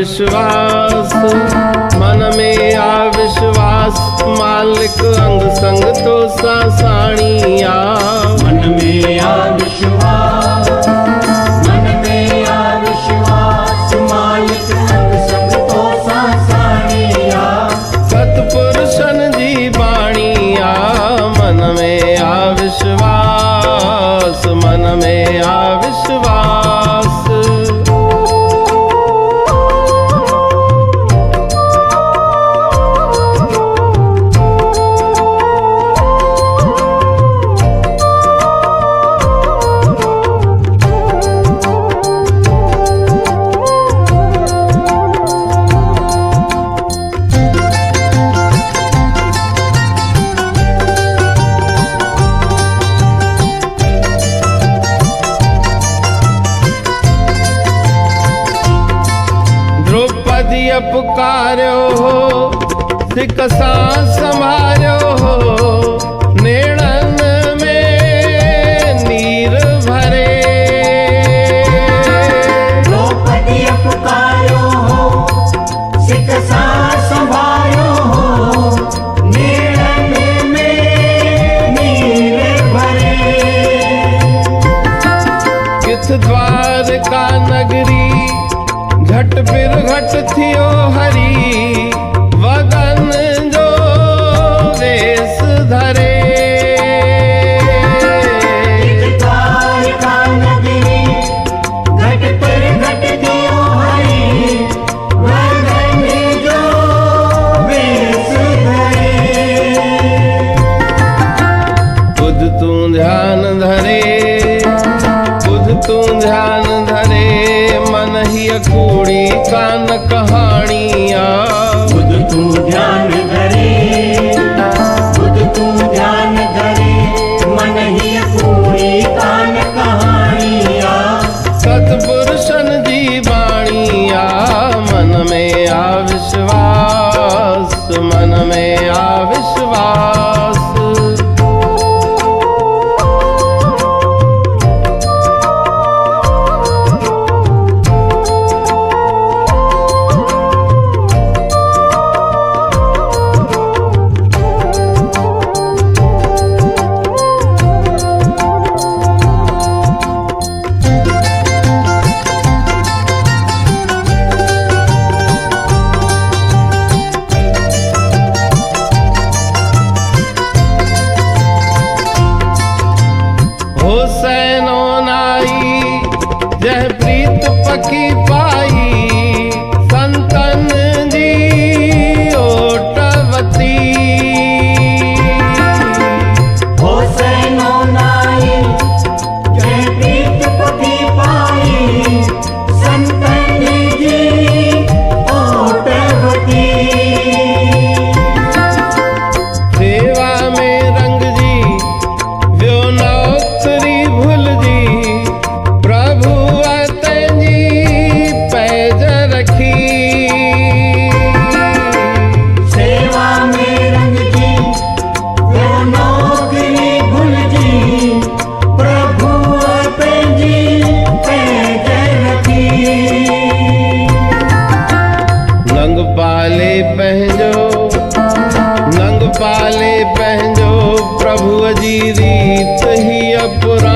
विश्वास, मन में आ विश्वास, मालिक अंग संग तो सासाणिया। मन में आ विश्वास, मन में आ विश्वास, मालिक अंग संग तो सासाणिया। सतपुरुषन जी बाणिया, मन में आ विश्वास, मन में आ विश्वास। द्रौपदी पुकार्यो हो, सिकसा संभार्यो हो, नेणन में नीर भरे। द्रौपदी पुकार्यो हो, सिकसा संभार्यो हो, नेणन में नीर भरे। किथ द्वार का नगरी, घट फिर घट थियो हरी, वगन जो वेश धरे। द्वार का नगरी, घट फिर घट थियो हरी, वगन जो वेश धरे। बुध तू ध्यान धरे, बुध तू ध्यान धरे, मन ही कूड़ी कान कहानिया। बुध तू ध्यान धरे, बुध तू ध्यान धरे, मन ही पूरी कान कहानिया। सतपुरुषन जी बाणिया, मन में आ विश्वास, मन में आ विश्वास। हुसैनो नाई जह प्रीत पकी पाई, संतन जी ओटवती। हुसैनो नाई जह प्रीत पकी पाई, संतन जी ओटवती। सेवा में रंग जी व्यो नौकरी भूल जी, प्रभु जी पैज रखी। सेवा में रंग जी व्यो नौकरी भूल जी, प्रभु जी पैज रखी। नंग पाले पहजो, नंग पाले पहजो, प्रभु जी रीत ही पुरानी।